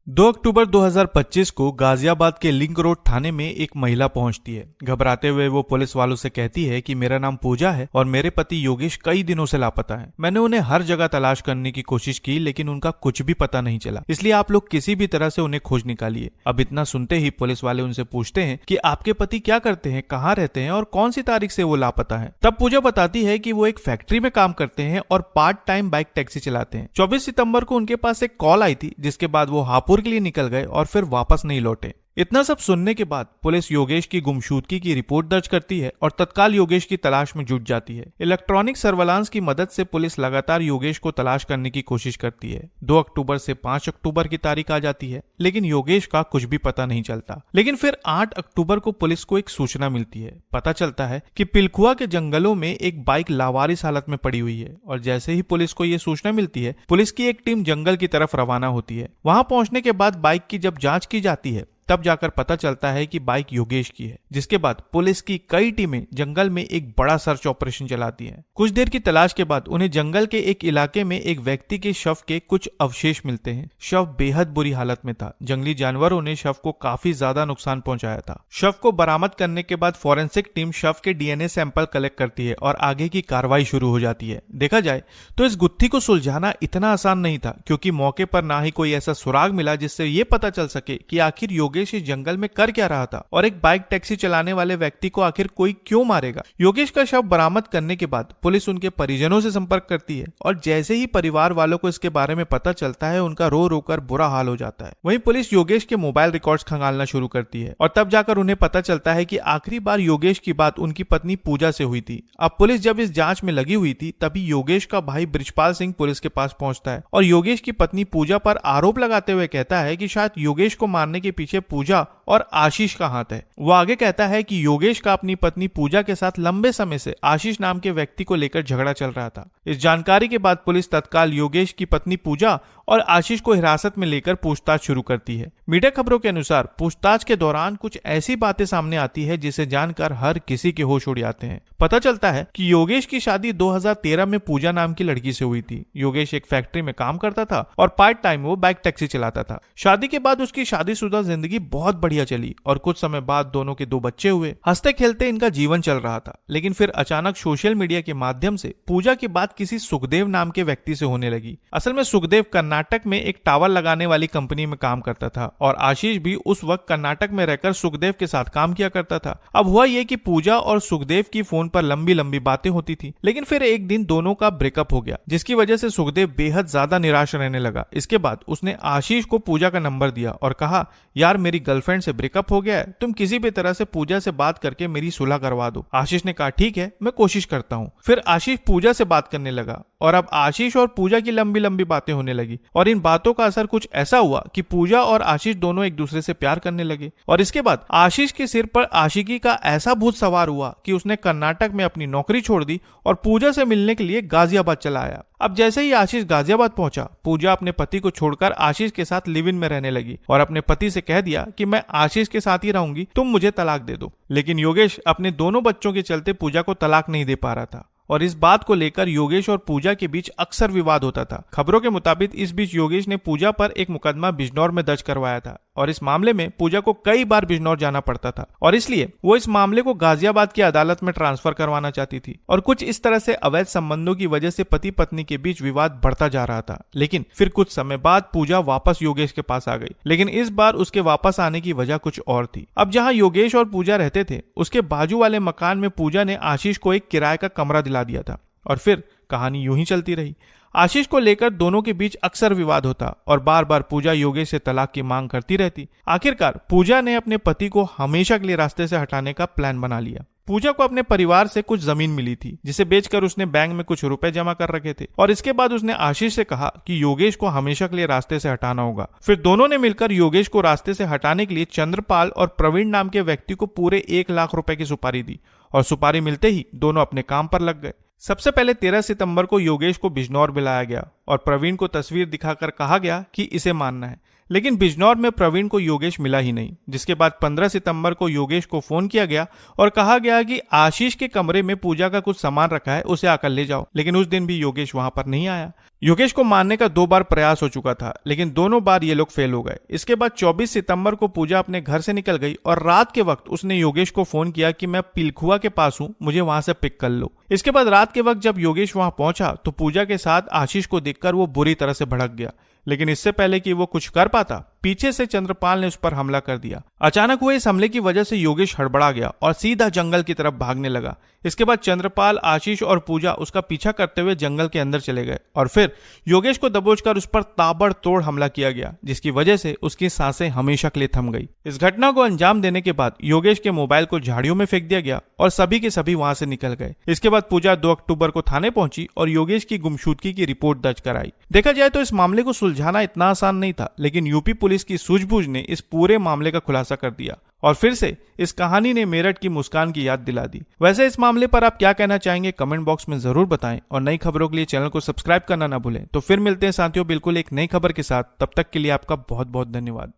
2 अक्टूबर 2025 को गाजियाबाद के link road थाने में एक महिला पहुंचती है। घबराते हुए वो पुलिस वालों से कहती है कि मेरा नाम पूजा है और मेरे पति योगेश कई दिनों से लापता हैं। मैंने उन्हें हर जगह तलाश करने की कोशिश की लेकिन उनका कुछ भी पता नहीं चला, इसलिए आप लोग किसी भी तरह से उन्हें खोज निकालिए। अब इतना सुनते ही पुलिस वाले उनसे पूछते हैं कि आपके पति क्या करते हैं, कहाँ रहते हैं और कौन सी तारीख से वो लापता है। तब पूजा बताती है कि वो एक फैक्ट्री में काम करते हैं और पार्ट टाइम बाइक टैक्सी चलाते हैं। 24 सितंबर को उनके पास एक कॉल आई थी, जिसके बाद वो हापुड़ के लिए निकल गए और फिर वापस नहीं लौटे। इतना सब सुनने के बाद पुलिस योगेश की गुमशुदगी की रिपोर्ट दर्ज करती है और तत्काल योगेश की तलाश में जुट जाती है। इलेक्ट्रॉनिक सर्वेलांस की मदद से पुलिस लगातार योगेश को तलाश करने की कोशिश करती है। 2 अक्टूबर से 5 अक्टूबर की तारीख आ जाती है लेकिन योगेश का कुछ भी पता नहीं चलता। लेकिन फिर 8 अक्टूबर को पुलिस को एक सूचना मिलती है। पता चलता है कि पिलखुआ के जंगलों में एक बाइक लावारिस हालत में पड़ी हुई है और जैसे ही पुलिस को यह सूचना मिलती है, पुलिस की एक टीम जंगल की तरफ रवाना होती है। वहां पहुंचने के बाद बाइक की जब जांच की जाती है तब जाकर पता चलता है कि बाइक योगेश की है। जिसके बाद पुलिस की कई टीमें जंगल में एक बड़ा सर्च ऑपरेशन चलाती हैं। कुछ देर की तलाश के बाद उन्हें जंगल के एक इलाके में एक व्यक्ति के शव के कुछ अवशेष मिलते हैं। शव बेहद बुरी हालत में था। जंगली जानवरों ने शव को काफी ज्यादा नुकसान पहुंचाया था। शव को बरामद करने के बाद फॉरेंसिक टीम शव के डीएनए सैंपल कलेक्ट करती है और आगे की कार्रवाई शुरू हो जाती है। देखा जाए तो इस गुत्थी को सुलझाना इतना आसान नहीं था, क्योंकि मौके पर ना ही कोई ऐसा सुराग मिला जिससे ये पता चल सके कि आखिर योगेश इस जंगल में कर क्या रहा था और एक बाइक टैक्सी चलाने वाले व्यक्ति को आखिर कोई क्यों मारेगा। योगेश का शव बरामद करने के बाद पुलिस उनके परिजनों से संपर्क करती है और जैसे ही परिवार वालों को इसके बारे में पता चलता है, उनका रो रो कर बुरा हाल हो जाता है। वहीं पुलिस योगेश के मोबाइल रिकॉर्ड्स खंगालना शुरू करती है और तब जाकर उन्हें पता चलता है कि आखिरी बार योगेश की बात उनकी पत्नी पूजा से हुई थी। अब पुलिस जब इस जांच में लगी हुई थी तभी योगेश का भाई बृजपाल सिंह पुलिस के पास पहुंचता है और योगेश की पत्नी पूजा पर आरोप लगाते हुए कहता है कि शायद योगेश को मारने के पीछे पूजा और आशीष का हाथ है। वो आगे कहता है कि योगेश का अपनी पत्नी पूजा के साथ लंबे समय से आशीष नाम के व्यक्ति को लेकर झगड़ा चल रहा था। इस जानकारी के बाद पुलिस तत्काल योगेश की पत्नी पूजा और आशीष को हिरासत में लेकर पूछताछ शुरू करती है। मीडिया खबरों के अनुसार पूछताछ के दौरान कुछ ऐसी बातें सामने आती है जिसे जानकर हर किसी के होश उड़ जाते हैं। पता चलता है कि योगेश की शादी 2013 में पूजा नाम की लड़की से हुई थी। योगेश एक फैक्ट्री में काम करता था और पार्ट टाइम वो बाइक टैक्सी चलाता था। शादी के बाद उसकी शादीशुदा जिंदगी बहुत बढ़िया चली और कुछ समय बाद दोनों के 2 बच्चे हुए। हंसते खेलते इनका जीवन चल रहा था। लेकिन फिर अचानक सोशल मीडिया के माध्यम से पूजा की बात किसी सुखदेव नाम के व्यक्ति से होने लगी। असल में सुखदेव कर्नाटक में एक टावर लगाने वाली कंपनी में काम करता था और आशीष भी उस वक्त कर्नाटक में रहकर सुखदेव के साथ काम किया करता था। अब हुआ ये कि पूजा और सुखदेव की फोन पर लंबी लंबी बातें होती थी। लेकिन फिर एक दिन दोनों का ब्रेकअप हो गया, जिसकी वजह से सुखदेव बेहद ज्यादा निराश रहने लगा। इसके बाद उसने आशीष को पूजा का नंबर दिया और कहा, यार मेरी गर्लफ्रेंड से ब्रेकअप हो गया है, तुम किसी भी तरह से पूजा से बात करके मेरी सुलह करवा दो। आशीष ने कहा, ठीक है, मैं कोशिश करता हूँ। फिर आशीष पूजा से बात करने लगा और अब आशीष और पूजा की लंबी लंबी बातें होने लगी और इन बातों का असर कुछ ऐसा हुआ कि पूजा और आशीष दोनों एक दूसरे से प्यार करने लगे। और इसके बाद आशीष के सिर पर आशिकी का ऐसा भूत सवार हुआ कि उसने कर्नाटक में अपनी नौकरी छोड़ दी और पूजा से मिलने के लिए गाजियाबाद चला आया। अब जैसे ही आशीष गाजियाबाद पहुंचा, पूजा अपने पति को छोड़कर आशीष के साथ लिव इन में रहने लगी और अपने पति से कह दिया कि मैं आशीष के साथ ही रहूंगी, तुम मुझे तलाक दे दो। लेकिन योगेश अपने दोनों बच्चों के चलते पूजा को तलाक नहीं दे पा रहा था और इस बात को लेकर योगेश और पूजा के बीच अक्सर विवाद होता था। खबरों के मुताबिक इस बीच योगेश ने पूजा पर एक मुकदमा बिजनौर में दर्ज करवाया था और इस मामले में पूजा को कई बार बिजनौर जाना पड़ता था और इसलिए वो इस मामले को गाजियाबाद की अदालत में ट्रांसफर करवाना चाहती थी। और कुछ इस तरह से अवैध संबंधों की वजह से पति पत्नी के बीच विवाद बढ़ता जा रहा था। लेकिन फिर कुछ समय बाद पूजा वापस योगेश के पास आ गई, लेकिन इस बार उसके वापस आने की वजह कुछ और थी। अब जहाँ योगेश और पूजा रहते थे, उसके बाजू वाले मकान में पूजा ने आशीष को एक किराए का कमरा दिला दिया था और फिर कहानी यूं ही चलती रही। आशीष को लेकर दोनों के बीच अक्सर विवाद होता और बार बार पूजा योगेश से तलाक की मांग करती रहती। आखिरकार पूजा ने अपने पति को हमेशा के लिए रास्ते से हटाने का प्लान बना लिया। पूजा को अपने परिवार से कुछ जमीन मिली थी जिसे बेचकर उसने बैंक में कुछ रुपए जमा कर रखे थे और इसके बाद उसने आशीष से कहा कि योगेश को हमेशा के लिए रास्ते से हटाना होगा। फिर दोनों ने मिलकर योगेश को रास्ते से हटाने के लिए चंद्रपाल और प्रवीण नाम के व्यक्ति को पूरे 1 लाख रुपए की सुपारी दी और सुपारी मिलते ही दोनों अपने काम पर लग गए। सबसे पहले 13 सितंबर को योगेश को बिजनौर बुलाया गया और प्रवीण को तस्वीर दिखाकर कहा गया कि इसे मानना है। लेकिन बिजनौर में प्रवीण को योगेश मिला ही नहीं, जिसके बाद 15 सितंबर को योगेश को फोन किया गया और कहा गया कि आशीष के कमरे में पूजा का कुछ सामान रखा है, उसे आकर ले जाओ। लेकिन उस दिन भी योगेश वहां पर नहीं आया। योगेश को मारने का 2 बार प्रयास हो चुका था, लेकिन दोनों बार ये लोग फेल हो गए। इसके बाद 24 सितंबर को पूजा अपने घर से निकल गई और रात के वक्त उसने योगेश को फोन किया कि मैं पिलखुआ के पास हूं, मुझे वहां से पिक कर लो। इसके बाद रात के वक्त जब योगेश वहां पहुंचा तो पूजा के साथ आशीष को देखकर वो बुरी तरह से भड़क गया। लेकिन इससे पहले कि वो कुछ कर पाता, पीछे से चंद्रपाल ने उस पर हमला कर दिया। अचानक हुए इस हमले की वजह से योगेश हड़बड़ा गया और सीधा जंगल की तरफ भागने लगा। इसके बाद चंद्रपाल, आशीष और पूजा उसका पीछा करते हुए जंगल के अंदर चले गए और फिर योगेश को दबोचकर उस पर ताबड़तोड़ हमला किया गया, जिसकी वजह से उसकी सांसें हमेशा के लिए थम गई। इस घटना को अंजाम देने के बाद योगेश के मोबाइल को झाड़ियों में फेंक दिया गया और सभी के सभी वहां से निकल गए। इसके बाद पूजा 2 अक्टूबर को थाने पहुंची और योगेश की गुमशुदगी की रिपोर्ट दर्ज कराई। देखा जाए तो इस मामले को सुलझाना इतना आसान नहीं था, लेकिन यूपी पुलिस की सूझबूझ ने इस पूरे मामले का खुलासा कर दिया और फिर से इस कहानी ने मेरठ की मुस्कान की याद दिला दी। वैसे इस मामले पर आप क्या कहना चाहेंगे कमेंट बॉक्स में जरूर बताएं और नई खबरों के लिए चैनल को सब्सक्राइब करना ना भूलें। तो फिर मिलते हैं साथियों बिल्कुल एक नई खबर के साथ, तब तक के लिए आपका बहुत बहुत धन्यवाद।